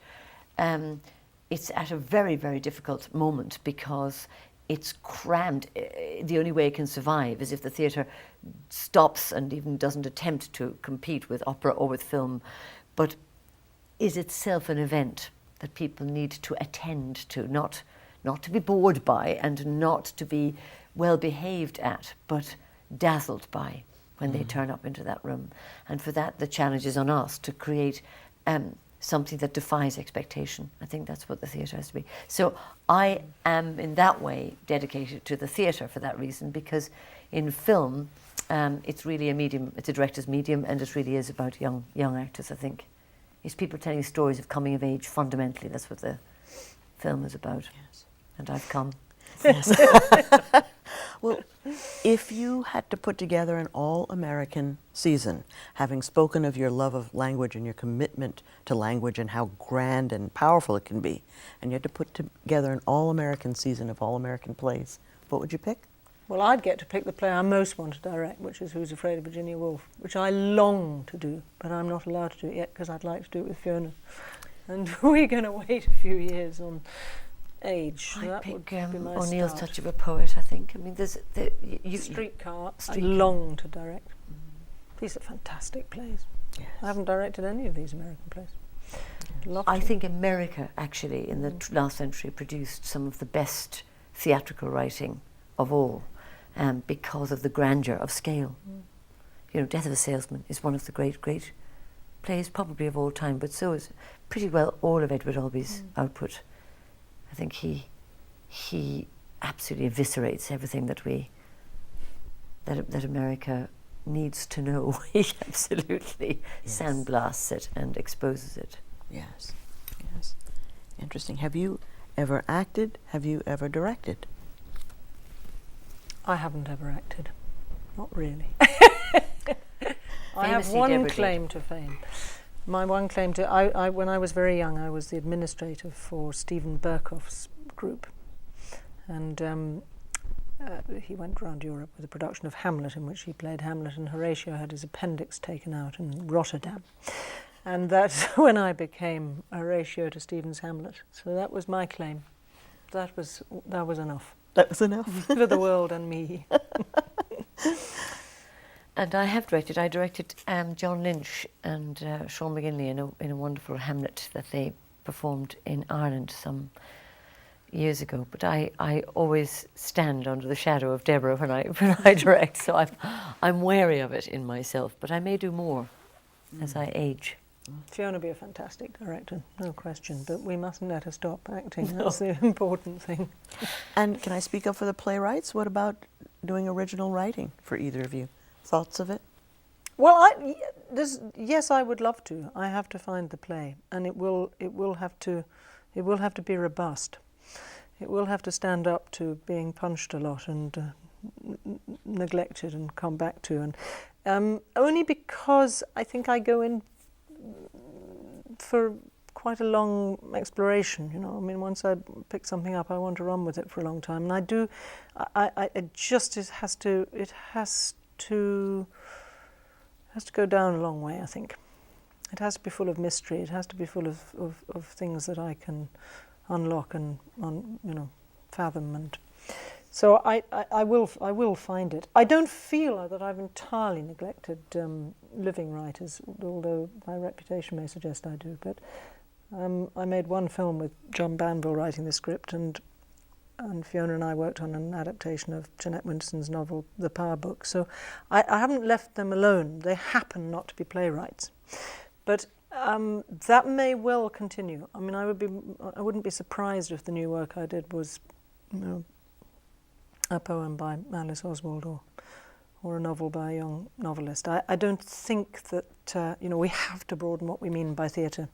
S2: it's at a very, very difficult moment because it's crammed. The only way it can survive is if the theatre stops and even doesn't attempt to compete with opera or with film, but is itself an event that people need to attend to, not to be bored by and not to be well behaved at, but dazzled by when they turn up into that room. And for that, the challenge is on us to create something that defies expectation. I think that's what the theatre has to be. So I am, in that way, dedicated to the theatre for that reason, because in film, it's really a medium, it's a director's medium, and it really is about young actors, I think. It's people telling stories of coming of age, fundamentally. That's what the film is about.
S1: Yes.
S2: And I've come.
S1: Yes. Well, if you had to put together an all-American season, having spoken of your love of language and your commitment to language and how grand and powerful it can be, and you had to put together an all-American season of all-American plays, what would you pick?
S3: Well, I'd get to pick the play I most want to direct, which is Who's Afraid of Virginia Woolf, which I long to do, but I'm not allowed to do it yet because I'd like to do it with Fiona. And we're going to wait a few years on age. So
S2: I'd
S3: that
S2: pick
S3: would be my
S2: O'Neill's
S3: start.
S2: Touch of a Poet, I think. I mean, there's
S3: Streetcar, I
S2: Streetcar.
S3: long to direct. These are fantastic plays.
S1: Yes.
S3: I haven't directed any of these American plays. Love
S2: I
S3: to.
S2: think America, actually, in the last century, produced some of the best theatrical writing of all, because of the grandeur of scale. You know, Death of a Salesman is one of the great plays probably of all time, but so is pretty well all of Edward Albee's output. I think he absolutely eviscerates everything that America needs to know. He absolutely sandblasts it and exposes it.
S1: Yes, yes. Interesting. Have you ever acted? Have you ever directed?
S3: I haven't ever acted. Not really. I have
S2: Famously,
S3: one
S2: Deborah
S3: claim to fame. My one claim to... I when I was very young, I was the administrator for Stephen Berkoff's group. And he went around Europe with a production of Hamlet, in which he played Hamlet, and Horatio had his appendix taken out in Rotterdam. And that's when I became Horatio to Stephen's Hamlet. So that was my claim. That was enough.
S1: That was enough.
S3: For the world and me.
S2: And I have directed. I directed John Lynch and Sean McGinley in a wonderful Hamlet that they performed in Ireland some years ago. But I always stand under the shadow of Deborah when I direct, so I'm wary of it in myself. But I may do more as I age.
S3: Fiona will be a fantastic director, no question, but we mustn't let her stop acting. That's the important thing.
S1: And can I speak up for the playwrights? What about doing original writing for either of you? Thoughts of it?
S3: Well, yes, I would love to. I have to find the play, and it will have to be robust. It will have to stand up to being punched a lot and neglected and come back to, and only because I think I go in for quite a long exploration, you know. I mean, once I pick something up, I want to run with it for a long time, and I do. It has to go down a long way, I think. It has to be full of mystery. It has to be full of things that I can unlock and fathom. And so I will find it. I don't feel that I've entirely neglected living writers, although my reputation may suggest I do. But I made one film with John Banville writing the script, and Fiona and I worked on an adaptation of Jeanette Winterson's novel, The Power Book. So I haven't left them alone. They happen not to be playwrights. But that may well continue. I mean, I wouldn't be surprised if the new work I did was, a poem by Alice Oswald or a novel by a young novelist. I don't think that we have to broaden what we mean by theatre.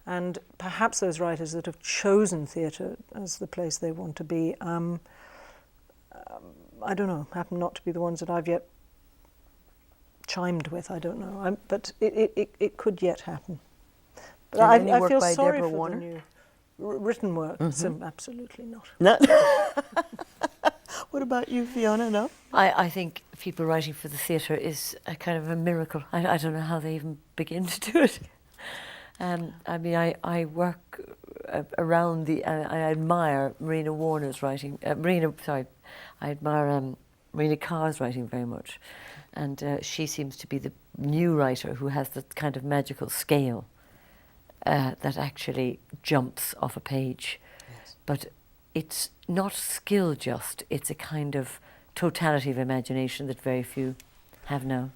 S3: And perhaps those writers that have chosen theatre as the place they want to be, I don't know, happen not to be the ones that I've yet chimed with. I don't know, but it could yet happen. But
S1: And any
S3: I
S1: work
S3: feel
S1: by
S3: sorry
S1: Deborah
S3: for
S1: Warner?
S3: the new written work. So absolutely not.
S1: No. What about you, Fiona? No?
S2: I think people writing for the theatre is a kind of a miracle. I don't know how they even begin to do it. I mean, I work around I admire Marina Warner's writing. I admire Marina Carr's writing very much. And she seems to be the new writer who has the kind of magical scale that actually jumps off a page.
S1: Yes.
S2: But it's not skill just, it's a kind of totality of imagination that very few have now.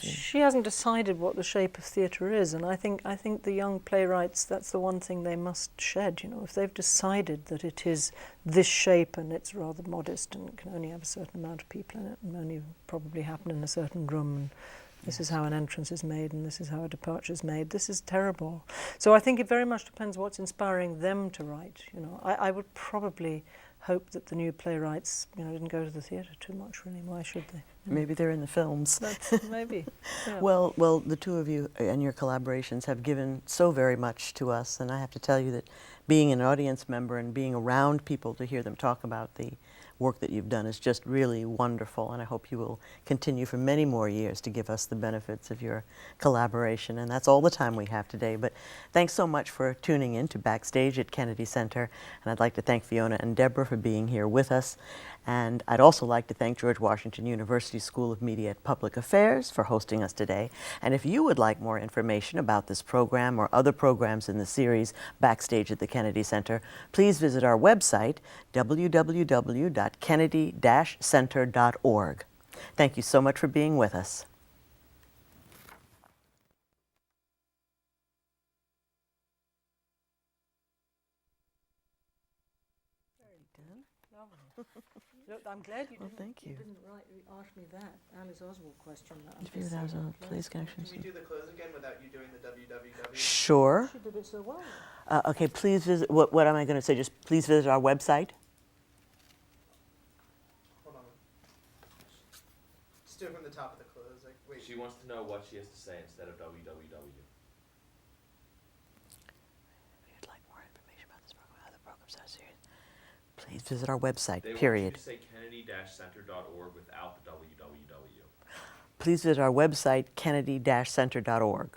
S3: She hasn't decided what the shape of theatre is, and I think the young playwrights, that's the one thing they must shed. If they've decided that it is this shape and it's rather modest and can only have a certain amount of people in it and only probably happen in a certain room, and this is how an entrance is made and this is how a departure is made, this is terrible. So I think it very much depends what's inspiring them to write. I would probably hope that the new playwrights, didn't go to the theatre too much. Really, why should they?
S1: Maybe they're in the films.
S3: Maybe. Yeah.
S1: Well, the two of you and your collaborations have given so very much to us, and I have to tell you that being an audience member and being around people to hear them talk about the work that you've done is just really wonderful, and I hope you will continue for many more years to give us the benefits of your collaboration. And that's all the time we have today, but thanks so much for tuning in to Backstage at Kennedy Center, and I'd like to thank Fiona and Deborah for being here with us. And I'd also like to thank George Washington University School of Media and Public Affairs for hosting us today. And if you would like more information about this program or other programs in the series Backstage at the Kennedy Center, please visit our website, www.kennedy-center.org. Thank you so much for being with us.
S3: Look, I'm glad you didn't,
S1: thank you.
S3: didn't ask me that Alice Oswald question.
S1: If you have a please connections.
S4: Can we do the close again without you doing the www?
S1: Sure.
S3: She did it so well.
S1: Okay, please visit, what am I going to say? Just please visit our website.
S4: Hold on. Just do it from the top of the close. Wait.
S5: She wants to know what she has to say instead of www.
S1: If you'd like more information about this program and other programs in our series, please visit our website,
S5: They
S1: period.
S5: want you to say kennedy-center.org without the www.
S1: Please visit our website, kennedy-center.org.